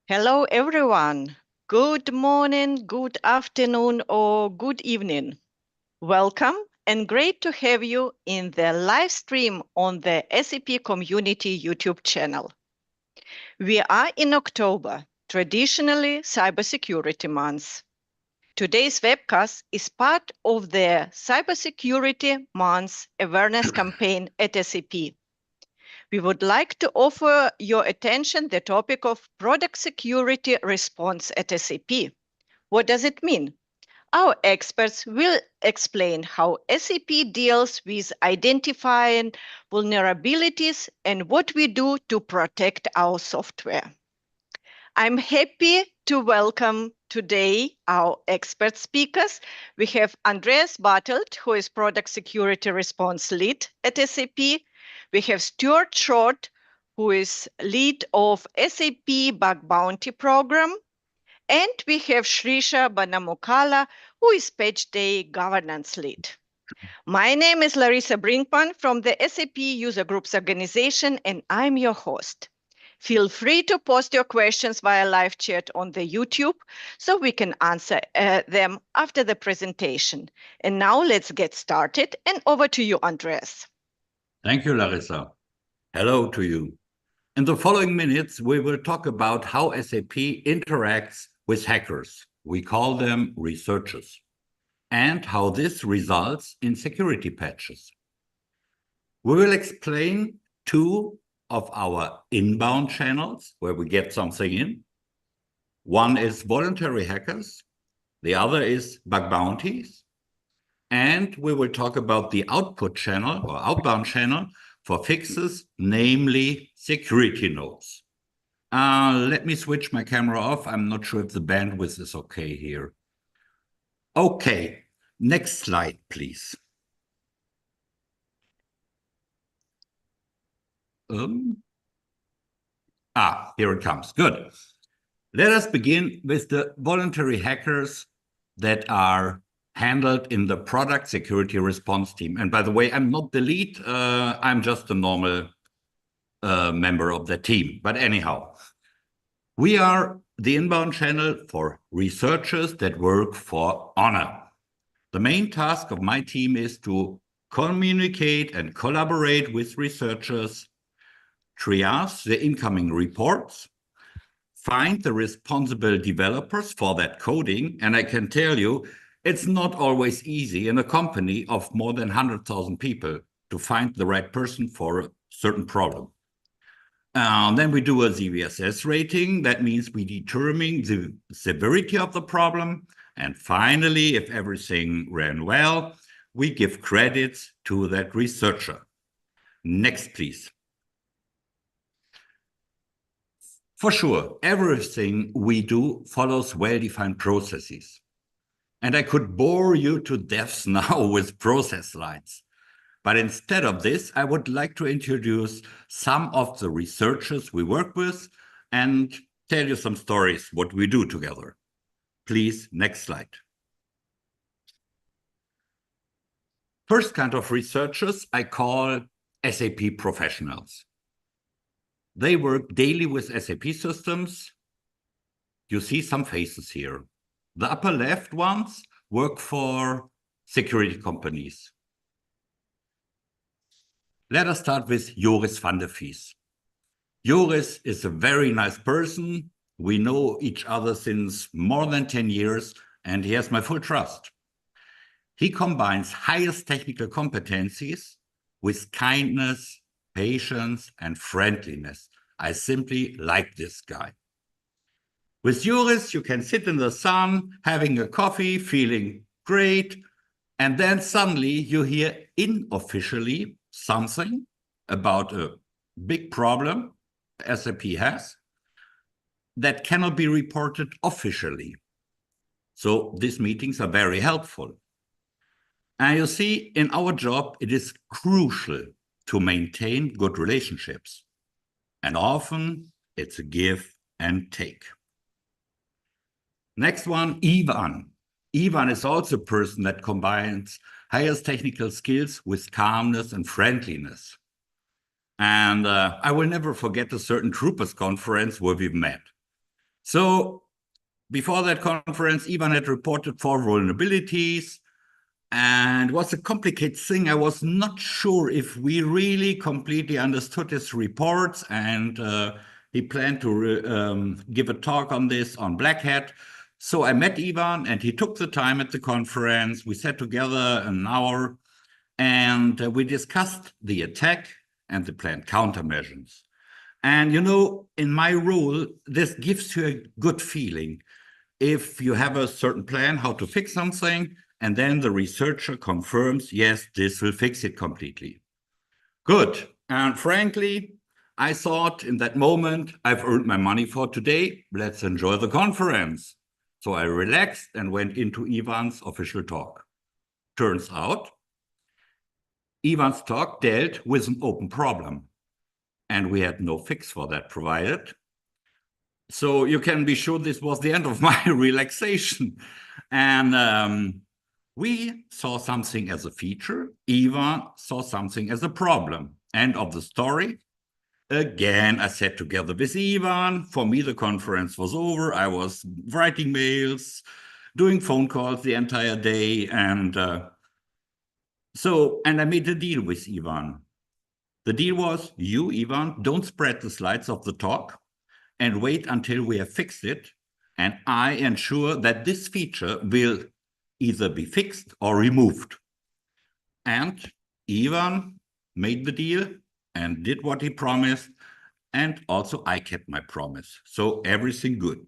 Hello, everyone. Good morning, good afternoon, or good evening. Welcome and great to have you in the live stream on the SAP Community YouTube channel. We are in October, traditionally Cybersecurity Month. Today's webcast is part of the Cybersecurity Month awareness campaign at SAP. We would like to offer your attention the topic of product security response at SAP. What does it mean? Our experts will explain how SAP deals with identifying vulnerabilities and what we do to protect our software. I'm happy to welcome today our expert speakers. We have Andreas Bartelt, who is Product Security Response Lead at SAP. We have Stuart Short, who is lead of SAP Bug Bounty Program. And we have Shrisha Banamukala, who is Patch Day Governance Lead. My name is Larissa Brinkman from the SAP User Groups Organization, and I'm your host. Feel free to post your questions via live chat on the YouTube so we can answer them after the presentation. And now let's get started, and over to you, Andreas. Thank you, Larissa. Hello to you. In the following minutes, we will talk about how SAP interacts with hackers. We call them researchers, and how this results in security patches. We will explain two of our inbound channels where we get something in. One is voluntary hackers, the other is bug bounties. And we will talk about the output channel or outbound channel for fixes, namely security nodes. Let me switch my camera off. I'm not sure if the bandwidth is okay here. Okay, next slide, please. Here it comes. Good. Let us begin with the voluntary hackers that are handled in the product security response team. And by the way, I'm not the lead. I'm just a normal member of the team. But anyhow, we are the inbound channel for researchers that work for honor. The main task of my team is to communicate and collaborate with researchers, triage the incoming reports, find the responsible developers for that coding. And I can tell you, it's not always easy in a company of more than 100,000 people to find the right person for a certain problem. Then we do a ZVSS rating. That means we determine the severity of the problem. And finally, if everything ran well, we give credits to that researcher. Next, please. For sure, everything we do follows well-defined processes. And I could bore you to death now with process slides. But instead of this, I would like to introduce some of the researchers we work with and tell you some stories, what we do together. Please, next slide. First kind of researchers I call SAP professionals. They work daily with SAP systems. You see some faces here. The upper left ones work for security companies. Let us start with Joris van der Vries. Joris is a very nice person. We know each other since more than 10 years, and he has my full trust. He combines highest technical competencies with kindness, patience, and friendliness. I simply like this guy. With Joris, you can sit in the sun, having a coffee, feeling great, and then suddenly you hear unofficially something about a big problem SAP has that cannot be reported officially. So these meetings are very helpful. And you see, in our job, it is crucial to maintain good relationships. And often it's a give and take. Next one, Ivan. Ivan is also a person that combines highest technical skills with calmness and friendliness. And I will never forget a certain troopers conference where we met. So before that conference, Ivan had reported 4 vulnerabilities, and it was a complicated thing. I was not sure if we really completely understood his reports, and he planned to give a talk on this on Black Hat. So I met Ivan, and he took the time at the conference. We sat together an hour, and we discussed the attack and the planned countermeasures. And, you know, in my role, this gives you a good feeling. If you have a certain plan how to fix something, and then the researcher confirms, yes, this will fix it completely. Good. And frankly, I thought in that moment, I've earned my money for today. Let's enjoy the conference. So I relaxed and went into Ivan's official talk. Turns out, Ivan's talk dealt with an open problem, and we had no fix for that provided. So you can be sure this was the end of my relaxation. And we saw something as a feature. Ivan saw something as a problem. End of the story. Again, I sat together with Ivan. For me, the conference was over. I was writing mails, doing phone calls the entire day. And I made a deal with Ivan. The deal was, you, Ivan, don't spread the slides of the talk and wait until we have fixed it. And I ensure that this feature will either be fixed or removed. And Ivan made the deal and did what he promised. And also I kept my promise. So everything good.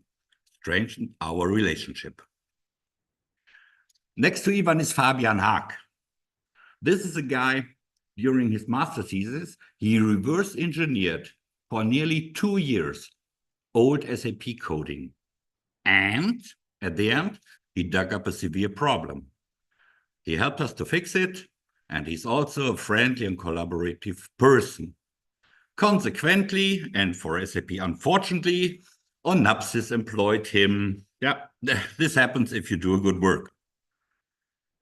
Strengthened our relationship. Next to Ivan is Fabian Haag. This is a guy, during his master thesis, he reverse engineered for nearly 2 years old SAP coding. And at the end, he dug up a severe problem. He helped us to fix it, and he's also a friendly and collaborative person. Consequently, and for SAP, unfortunately, Onapsis employed him. Yeah, this happens if you do a good work.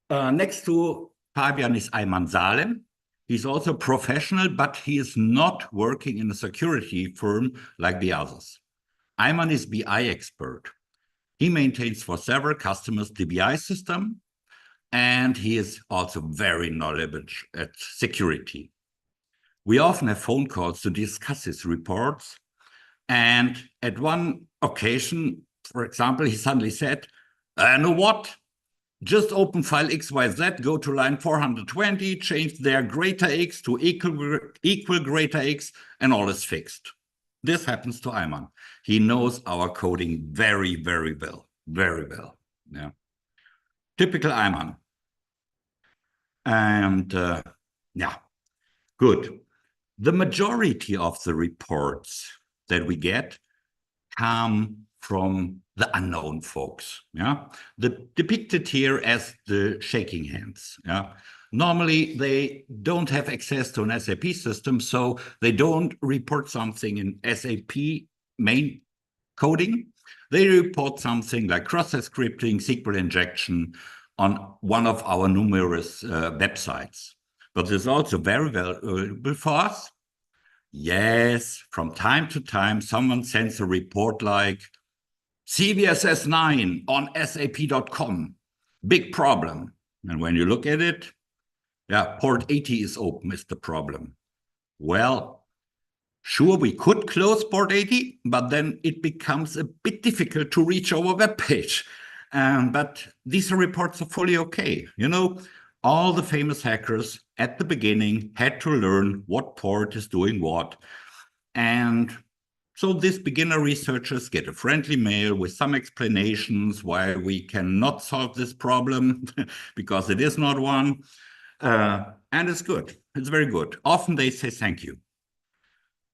Next to Fabian is Ayman Salem. He's also a professional, but he is not working in a security firm like the others. Ayman is BI expert. He maintains for several customers the BI system, and he is also very knowledgeable at security. We often have phone calls to discuss his reports. And at one occasion, for example, he suddenly said, know what? Just open file XYZ, go to line 420, change their greater X to equal greater X, and all is fixed. This happens to Ayman. He knows our coding very, very well. Very well. Yeah. Typical Ayman. And yeah, good. The majority of the reports that we get come from the unknown folks. Yeah, depicted here as the shaking hands. Yeah, normally they don't have access to an SAP system, so they don't report something in SAP main coding. They report something like cross-site scripting, SQL injection on one of our numerous websites. But this is also very valuable for us. Yes, from time to time, someone sends a report like CVSS 9 on SAP.com. Big problem. And when you look at it, yeah, port 80 is open is the problem. Well, sure, we could close port 80, but then it becomes a bit difficult to reach our web page. But these reports are fully okay. You know, all the famous hackers at the beginning had to learn what port is doing what. And so these beginner researchers get a friendly mail with some explanations why we cannot solve this problem because it is not one. And it's good. It's very good. Often they say thank you.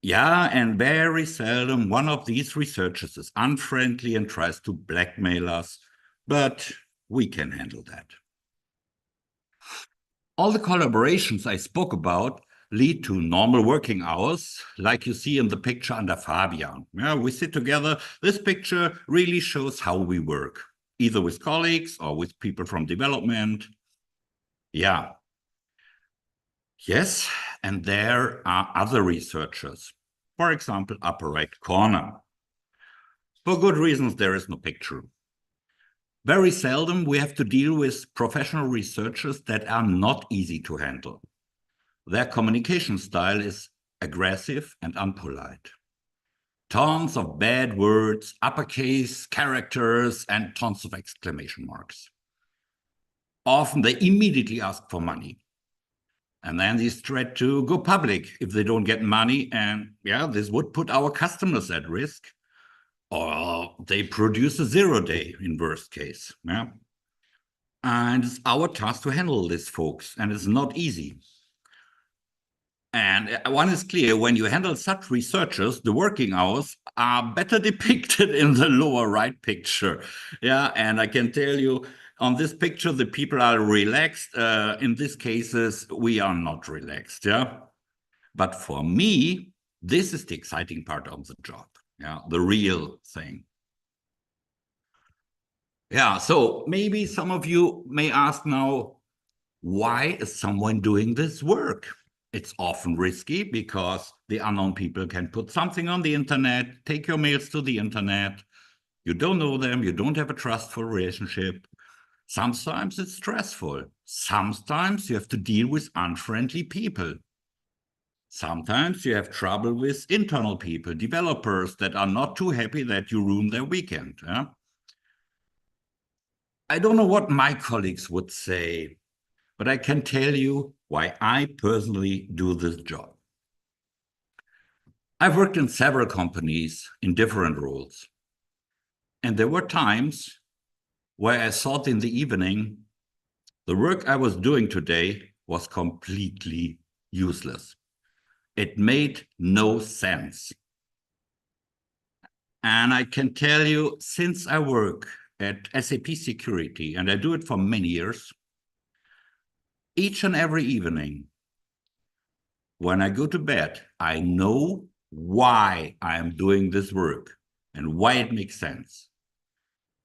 Yeah, and very seldom one of these researchers is unfriendly and tries to blackmail us, but we can handle that. All the collaborations I spoke about lead to normal working hours, like you see in the picture under Fabian. Yeah, we sit together. This picture really shows how we work, either with colleagues or with people from development. Yeah. Yes, and there are other researchers. For example, upper right corner. For good reasons, there is no picture. Very seldom we have to deal with professional researchers that are not easy to handle. Their communication style is aggressive and unpolite. Tons of bad words, uppercase characters, and tons of exclamation marks. Often they immediately ask for money. And then they threat to go public if they don't get money. And yeah, this would put our customers at risk. Or they produce a 0-day in worst case. Yeah. And it's our task to handle this, folks. And it's not easy. And one is clear, when you handle such researchers, the working hours are better depicted in the lower right picture. Yeah, and I can tell you, on this picture, the people are relaxed. In these cases, we are not relaxed. Yeah, but for me, this is the exciting part of the job. Yeah, the real thing. Yeah, so maybe some of you may ask now, why is someone doing this work? It's often risky because the unknown people can put something on the internet, take your mails to the internet. You don't know them, you don't have a trustful relationship. Sometimes it's stressful. Sometimes you have to deal with unfriendly people. Sometimes you have trouble with internal people, developers that are not too happy that you ruin their weekend. Yeah? I don't know what my colleagues would say, but I can tell you why I personally do this job. I've worked in several companies in different roles. And there were times where I thought in the evening, the work I was doing today was completely useless. It made no sense. And I can tell you, since I work at SAP Security, and I do it for many years, each and every evening, when I go to bed, I know why I am doing this work and why it makes sense.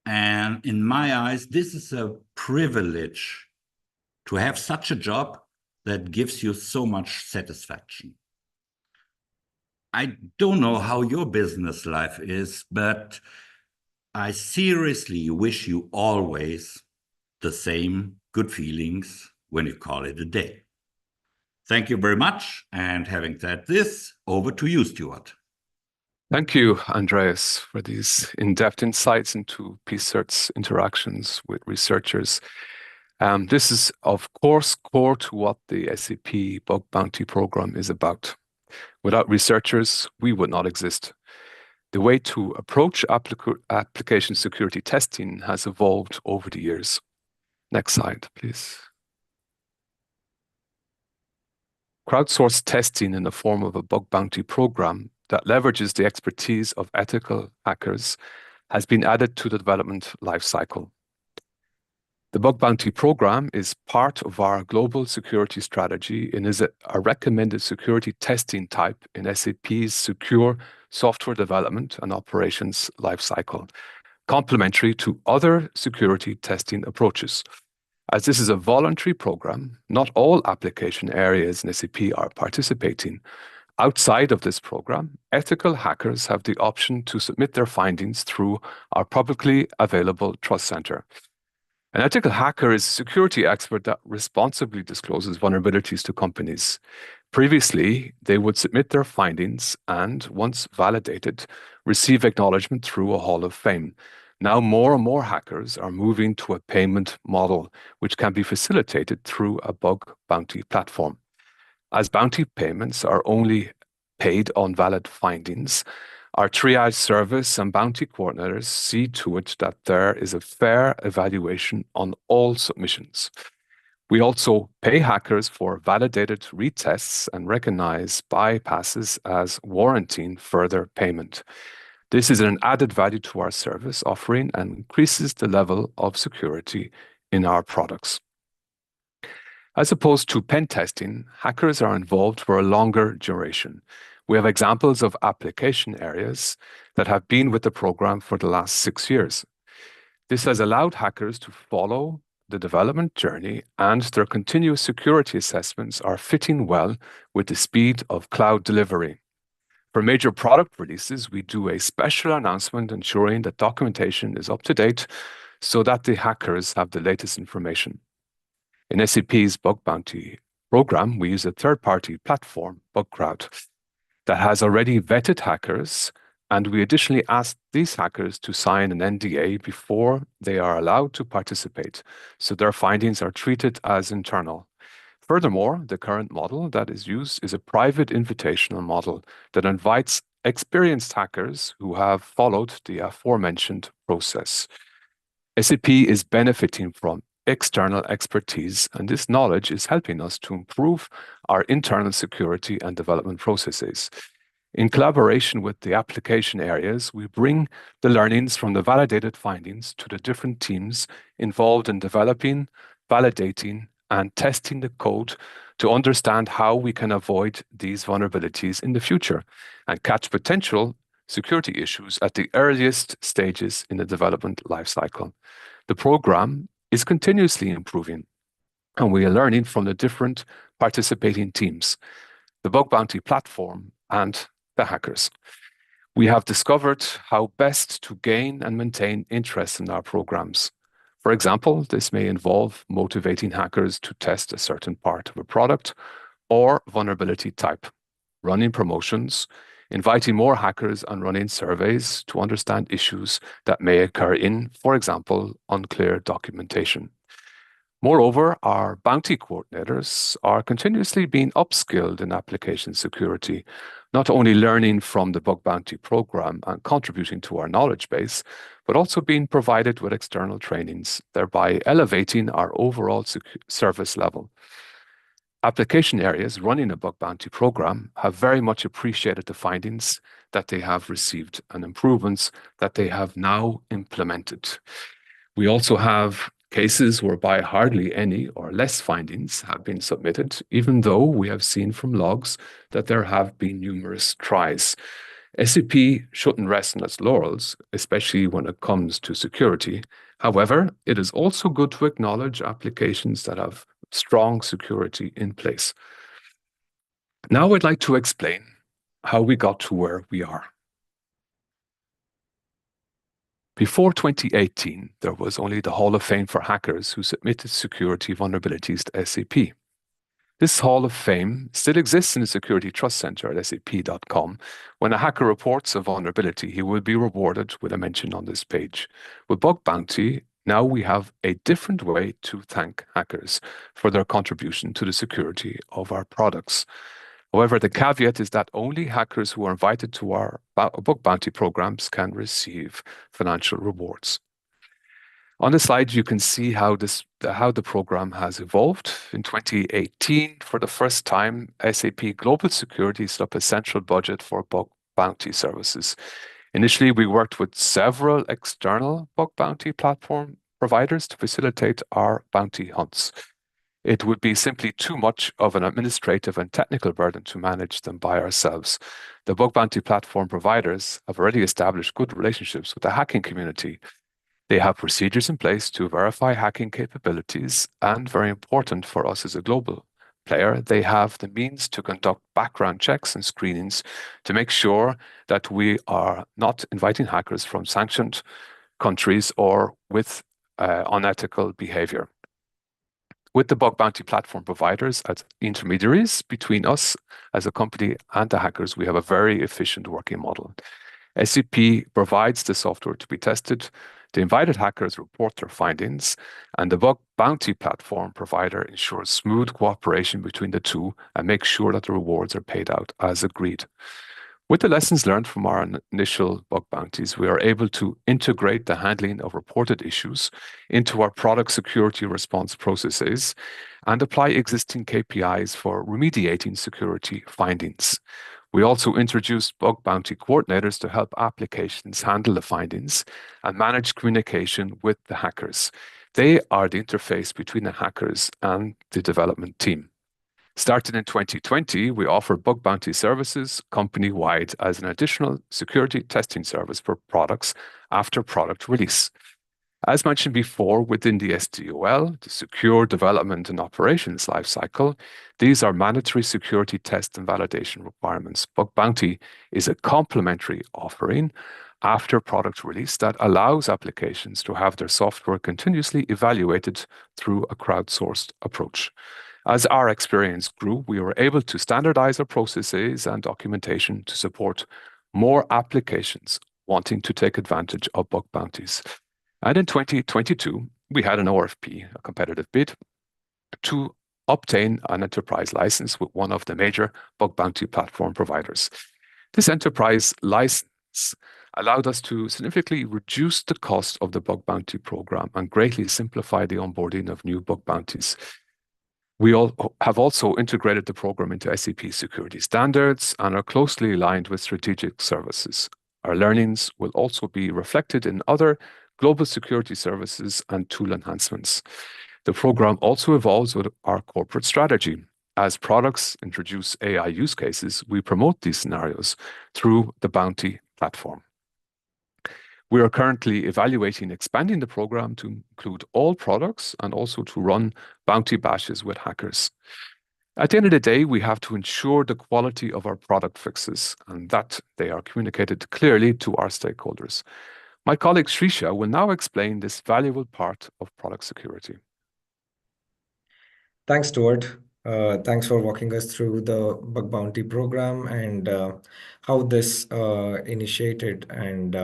And in my eyes, this is a privilege to have such a job that gives you so much satisfaction. I don't know how your business life is, but I seriously wish you always the same good feelings when you call it a day. Thank you very much. And having said this, over to you, Stuart. Thank you, Andreas, for these in-depth insights into PCERT's interactions with researchers. This is, of course, core to what the SAP Bug Bounty Program is about. Without researchers, we would not exist. The way to approach application security testing has evolved over the years. Next slide, please. Crowdsourced testing in the form of a bug bounty program that leverages the expertise of ethical hackers has been added to the development lifecycle. The bug bounty program is part of our global security strategy and is a recommended security testing type in SAP's secure software development and operations lifecycle, complementary to other security testing approaches. As this is a voluntary program, not all application areas in SAP are participating. Outside of this program, ethical hackers have the option to submit their findings through our publicly available Trust Center. An ethical hacker is a security expert that responsibly discloses vulnerabilities to companies. Previously, they would submit their findings and, once validated, receive acknowledgement through a Hall of Fame. Now, more and more hackers are moving to a payment model, which can be facilitated through a bug bounty platform. As bounty payments are only paid on valid findings, our triage service and bounty coordinators see to it that there is a fair evaluation on all submissions. We also pay hackers for validated retests and recognize bypasses as warranting further payment. This is an added value to our service offering and increases the level of security in our products. As opposed to pen testing, hackers are involved for a longer duration. We have examples of application areas that have been with the program for the last 6 years. This has allowed hackers to follow the development journey, and their continuous security assessments are fitting well with the speed of cloud delivery. For major product releases, we do a special announcement ensuring that documentation is up to date so that the hackers have the latest information. In SAP's bug bounty program, we use a third-party platform, BugCrowd, that has already vetted hackers, and we additionally ask these hackers to sign an NDA before they are allowed to participate, so their findings are treated as internal. Furthermore, the current model that is used is a private invitational model that invites experienced hackers who have followed the aforementioned process. SAP is benefiting from external expertise, and this knowledge is helping us to improve our internal security and development processes. In collaboration with the application areas, we bring the learnings from the validated findings to the different teams involved in developing, validating, and testing the code to understand how we can avoid these vulnerabilities in the future and catch potential security issues at the earliest stages in the development lifecycle. The program is continuously improving, and we are learning from the different participating teams, the bug bounty platform, and the hackers. We have discovered how best to gain and maintain interest in our programs. For example, this may involve motivating hackers to test a certain part of a product or vulnerability type, running promotions, inviting more hackers, and running surveys to understand issues that may occur in, for example, unclear documentation. Moreover, our bounty coordinators are continuously being upskilled in application security, not only learning from the bug bounty program and contributing to our knowledge base, but also being provided with external trainings, thereby elevating our overall service level. Application areas running a bug bounty program have very much appreciated the findings that they have received and improvements that they have now implemented. We also have cases whereby hardly any or less findings have been submitted, even though we have seen from logs that there have been numerous tries. SAP shouldn't rest on its laurels, especially when it comes to security. However, it is also good to acknowledge applications that have strong security in place. Now I'd like to explain how we got to where we are. Before 2018, there was only the Hall of Fame for hackers who submitted security vulnerabilities to SAP. This Hall of Fame still exists in the Security Trust Center at sap.com. When a hacker reports a vulnerability, he will be rewarded with a mention on this page. With Bug Bounty, now we have a different way to thank hackers for their contribution to the security of our products. However, the caveat is that only hackers who are invited to our bug bounty programs can receive financial rewards. On the slide, you can see how the program has evolved. In 2018, for the first time, SAP Global Security set up a central budget for bug bounty services. Initially, we worked with several external bug bounty platform providers to facilitate our bounty hunts. It would be simply too much of an administrative and technical burden to manage them by ourselves. The bug bounty platform providers have already established good relationships with the hacking community. They have procedures in place to verify hacking capabilities, and very important for us as a global player, they have the means to conduct background checks and screenings to make sure that we are not inviting hackers from sanctioned countries or with unethical behavior. With the bug bounty platform providers as intermediaries between us as a company and the hackers, we have a very efficient working model. SAP provides the software to be tested, the invited hackers report their findings, and the bug bounty platform provider ensures smooth cooperation between the two and makes sure that the rewards are paid out as agreed. With the lessons learned from our initial bug bounties, we are able to integrate the handling of reported issues into our product security response processes and apply existing KPIs for remediating security findings. We also introduced bug bounty coordinators to help applications handle the findings and manage communication with the hackers. They are the interface between the hackers and the development team. Starting in 2020, we offer bug bounty services company-wide as an additional security testing service for products after product release. As mentioned before, within the SDOL, the Secure Development and Operations Lifecycle, these are mandatory security test and validation requirements. Bug Bounty is a complementary offering after product release that allows applications to have their software continuously evaluated through a crowdsourced approach. As our experience grew, we were able to standardize our processes and documentation to support more applications wanting to take advantage of bug bounties. And in 2022, we had an RFP, a competitive bid, to obtain an enterprise license with one of the major bug bounty platform providers. This enterprise license allowed us to significantly reduce the cost of the bug bounty program and greatly simplify the onboarding of new bug bounties. We have also integrated the program into SAP security standards and are closely aligned with strategic services. Our learnings will also be reflected in other global security services and tool enhancements. The program also evolves with our corporate strategy. As products introduce AI use cases, we promote these scenarios through the Bounty platform. We are currently evaluating expanding the program to include all products and also to run bounty bashes with hackers. At the end of the day, we have to ensure the quality of our product fixes and that they are communicated clearly to our stakeholders. My colleague Srisha will now explain this valuable part of product security. Thanks, Stuart. Thanks for walking us through the bug bounty program and how this initiated and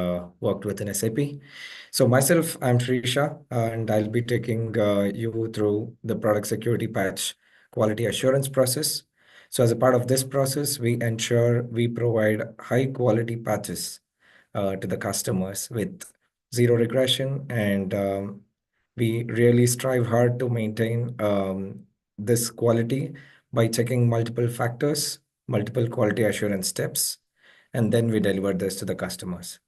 worked within SAP. So myself, I'm Srisha, and I'll be taking you through the product security patch quality assurance process. So as a part of this process, we ensure we provide high quality patches to the customers with zero regression, and we really strive hard to maintain this quality by checking multiple factors, multiple quality assurance steps, and then we deliver this to the customers.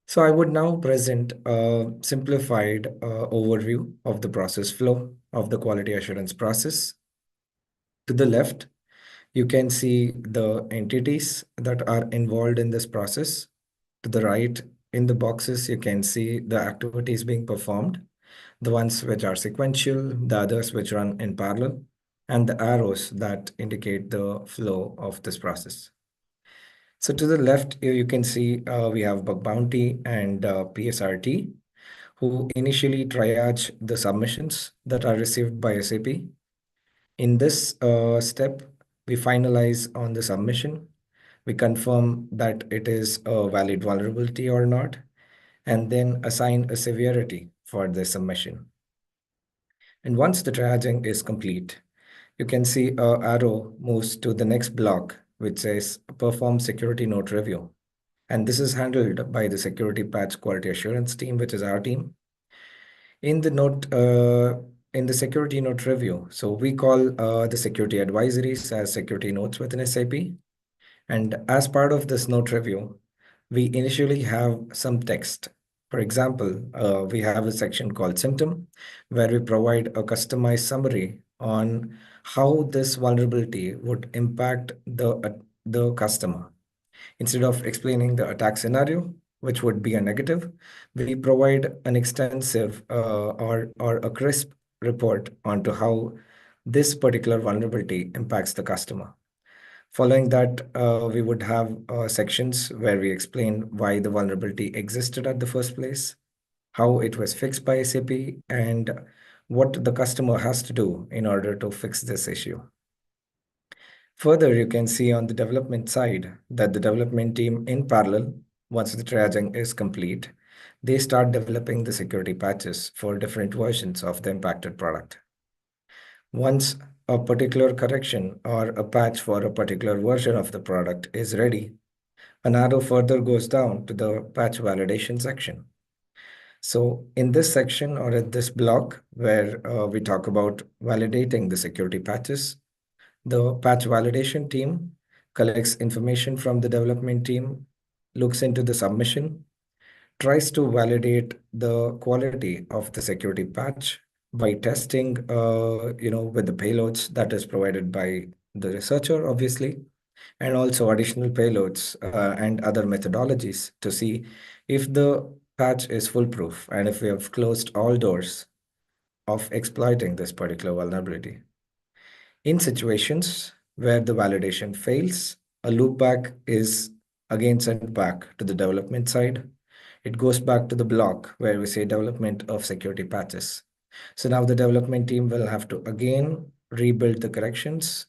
So I would now present a simplified overview of the process flow of the quality assurance process. To the left, you can see the entities that are involved in this process. To the right, in the boxes, you can see the activities being performed, the ones which are sequential, the others which run in parallel, and the arrows that indicate the flow of this process. So to the left, here you can see we have bug bounty and PSRT, who initially triage the submissions that are received by SAP. In this step, we finalize on the submission. We confirm that it is a valid vulnerability or not, and then assign a severity for the submission. And once the triaging is complete, you can see an arrow moves to the next block, which says perform security note review. And this is handled by the security patch quality assurance team, which is our team. In the security note review, so we call the security advisories as security notes within SAP. And as part of this note review, we initially have some text. For example, we have a section called symptom, where we provide a customized summary on how this vulnerability would impact the customer. Instead of explaining the attack scenario, which would be a negative, we provide an extensive or a crisp report onto how this particular vulnerability impacts the customer. Following that, we would have sections where we explain why the vulnerability existed at the first place, how it was fixed by SAP, and what the customer has to do in order to fix this issue. Further, you can see on the development side that the development team in parallel, once the triaging is complete, they start developing the security patches for different versions of the impacted product. Once a particular correction or a patch for a particular version of the product is ready, an arrow further goes down to the patch validation section. So in this section or in this block where we talk about validating the security patches, the patch validation team collects information from the development team, looks into the submission, tries to validate the quality of the security patch by testing, with the payloads that is provided by the researcher, obviously, and also additional payloads and other methodologies to see if the patch is foolproof and if we have closed all doors of exploiting this particular vulnerability. In situations where the validation fails, a loopback is again sent back to the development side. It goes back to the block where we say development of security patches. So now the development team will have to again rebuild the corrections,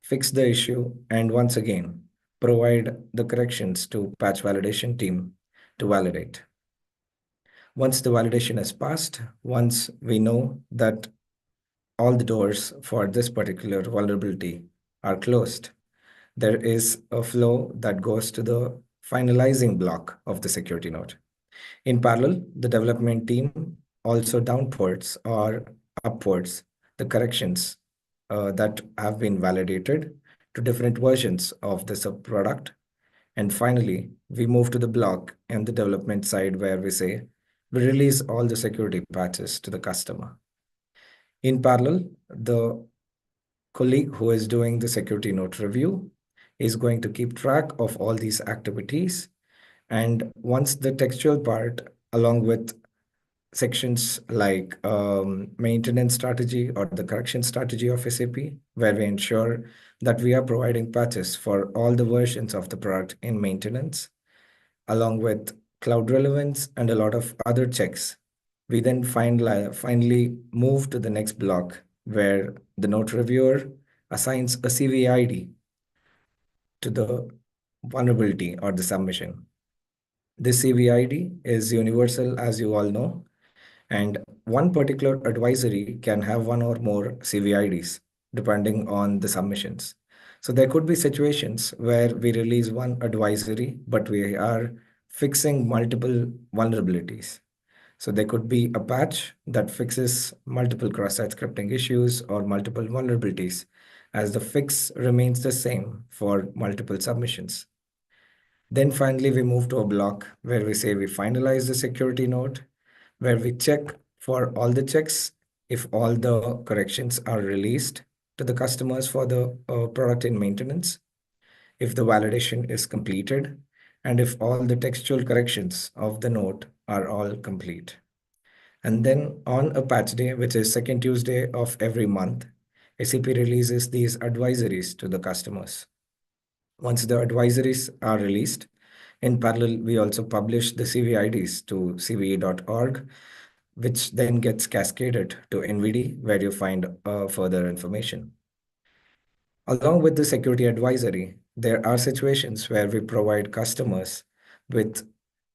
fix the issue, and once again provide the corrections to patch validation team to validate. Once the validation is passed, once we know that all the doors for this particular vulnerability are closed, there is a flow that goes to the finalizing block of the security node. In parallel, the development team also downwards or upwards the corrections that have been validated to different versions of the subproduct. And finally, we move to the block and the development side where we say we release all the security patches to the customer. In parallel, the colleague who is doing the security note review is going to keep track of all these activities. And once the textual part, along with sections like maintenance strategy or the correction strategy of SAP, where we ensure that we are providing patches for all the versions of the product in maintenance, along with cloud relevance and a lot of other checks. We then finally move to the next block where the note reviewer assigns a CVID to the vulnerability or the submission. This CVID is universal, as you all know, and one particular advisory can have one or more CVIDs depending on the submissions. So there could be situations where we release one advisory, but we are fixing multiple vulnerabilities. So there could be a patch that fixes multiple cross-site scripting issues or multiple vulnerabilities, as the fix remains the same for multiple submissions. Then finally, we move to a block where we say we finalize the security node, where we check for all the checks if all the corrections are released to the customers for the product in maintenance, if the validation is completed, and if all the textual corrections of the node are all complete. And then on a patch day, which is second Tuesday of every month, SAP releases these advisories to the customers. Once the advisories are released, in parallel, we also publish the CVIDs to cve.org, which then gets cascaded to NVD, where you find further information. Along with the security advisory, there are situations where we provide customers with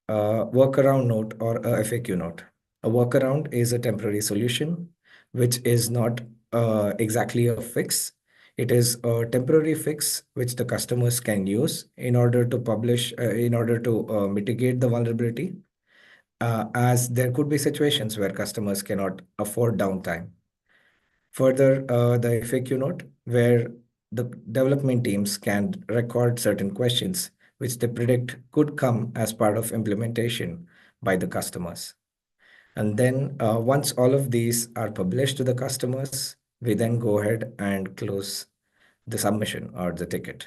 a workaround note or a FAQ note. A workaround is a temporary solution, which is not exactly a fix. It is a temporary fix which the customers can use in order to mitigate the vulnerability, as there could be situations where customers cannot afford downtime. Further, the FAQ note where the development teams can record certain questions which they predict could come as part of implementation by the customers. And then once all of these are published to the customers, we then go ahead and close the submission or the ticket.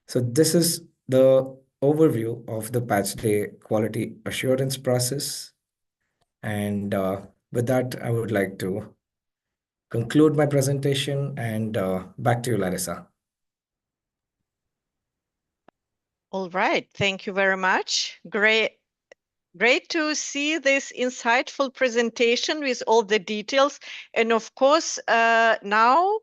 So this is the overview of the patch day quality assurance process. And with that, I would like to conclude my presentation and back to you, Larissa. All right, thank you very much. Great to see this insightful presentation with all the details. And of course, now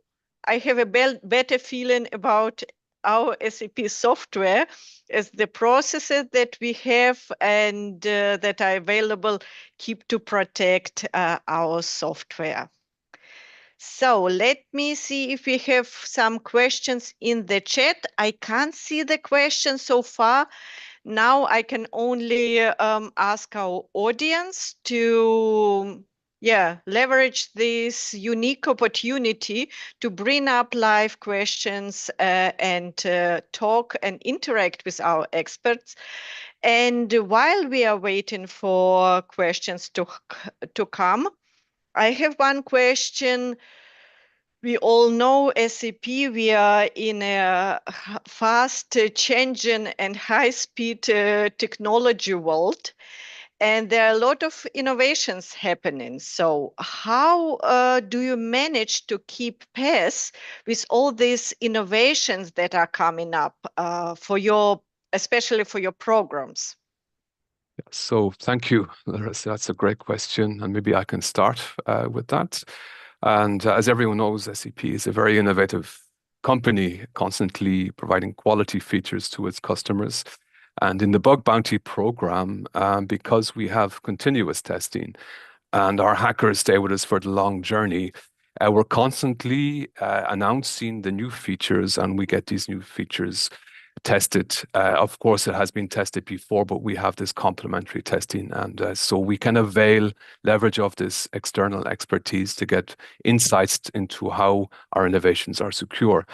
I have a better feeling about our SAP software as the processes that we have and that are available keep to protect our software. So let me see if we have some questions in the chat. I can't see the questions so far. Now I can only ask our audience to leverage this unique opportunity to bring up live questions and talk and interact with our experts. And while we are waiting for questions to come, I have one question. We all know SAP, we are in a fast changing and high-speed technology world, and there are a lot of innovations happening. So how do you manage to keep pace with all these innovations that are coming up especially for your programs? So thank you, Larissa. That's a great question, and maybe I can start with that. And as everyone knows, SAP is a very innovative company, constantly providing quality features to its customers. And in the bug bounty program, because we have continuous testing and our hackers stay with us for the long journey, we're constantly announcing the new features, and we get these new features tested. Of course, it has been tested before, but we have this complementary testing. And so we can avail leverage of this external expertise to get insights into how our innovations are secure.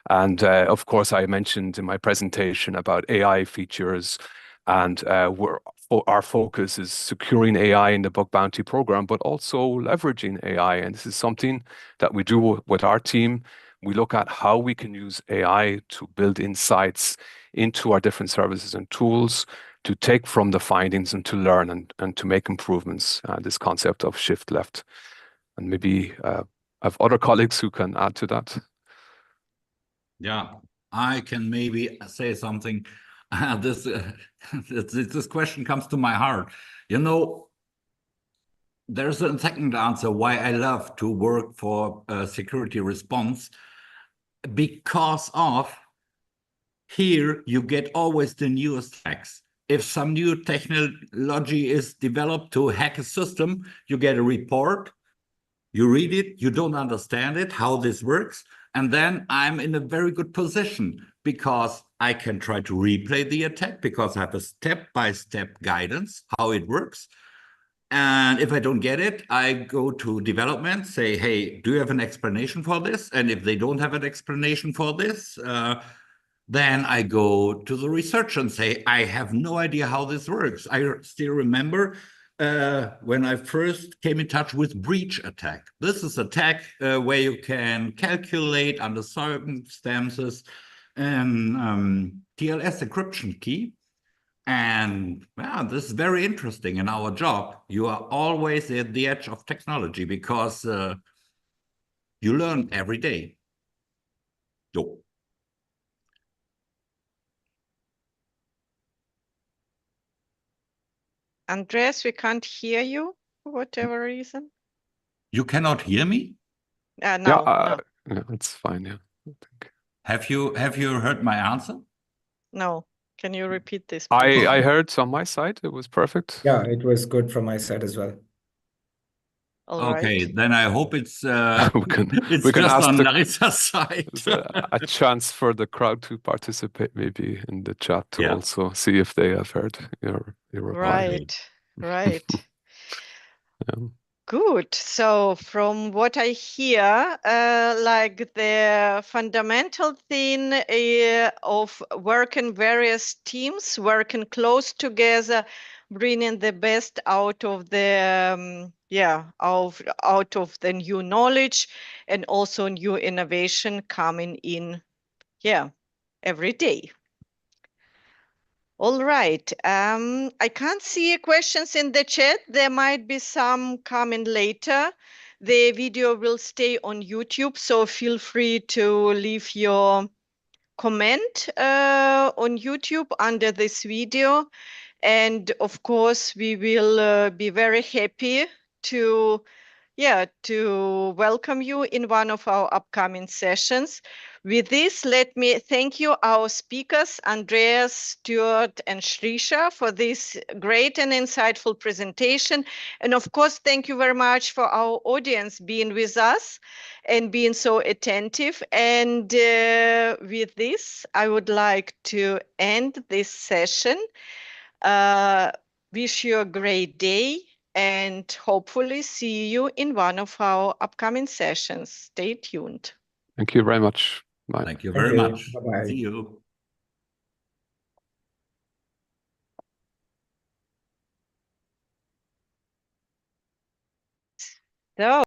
And of course, I mentioned in my presentation about AI features, and our focus is securing AI in the bug bounty program, but also leveraging AI. And this is something that we do with our team. We look at how we can use AI to build insights into our different services and tools, to take from the findings and to learn and to make improvements, this concept of shift left. And maybe I have other colleagues who can add to that. Yeah, I can maybe say something. This question comes to my heart. You know, there's a second answer why I love to work for security response, because of here you get always the newest hacks. If some new technology is developed to hack a system, you get a report, you read it, you don't understand it, how this works, and then I'm in a very good position because I can try to replay the attack because I have a step-by-step guidance how it works. And if I don't get it, I go to development, say, hey, do you have an explanation for this? And if they don't have an explanation for this, then I go to the research and say, I have no idea how this works. I still remember when I first came in touch with breach attack. This is attack where you can calculate under circumstances an TLS encryption key. And yeah, this is very interesting in our job. You are always at the edge of technology because you learn every day. Yo. Andreas, we can't hear you for whatever reason. You cannot hear me? No, no. Yeah, it's fine. Yeah, I think. Have you heard my answer? No. Can you repeat this, please? I heard on my side it was perfect. Yeah, it was good from my side as well. All Okay, right. then I hope it's we it's can just ask on Larissa's side. a chance for the crowd to participate, maybe in the chat, to Yeah. also see if they have heard your reply. Right. Yeah. Good. So from what I hear, like the fundamental thing of working various teams, working close together, bringing the best out of the out of the new knowledge, and also new innovation coming in, every day. All right. I can't see questions in the chat. There might be some coming later. The video will stay on YouTube, so feel free to leave your comment on YouTube under this video. And of course, we will be very happy to welcome you in one of our upcoming sessions. With this, let me thank you, our speakers, Andreas, Stuart, and Shrisha, for this great and insightful presentation. And of course, thank you very much for our audience being with us and being so attentive. And with this, I would like to end this session. Wish you a great day and hopefully see you in one of our upcoming sessions. Stay tuned. Thank you very much. Bye. Thank you Thank very you. much. Bye-bye. See you. So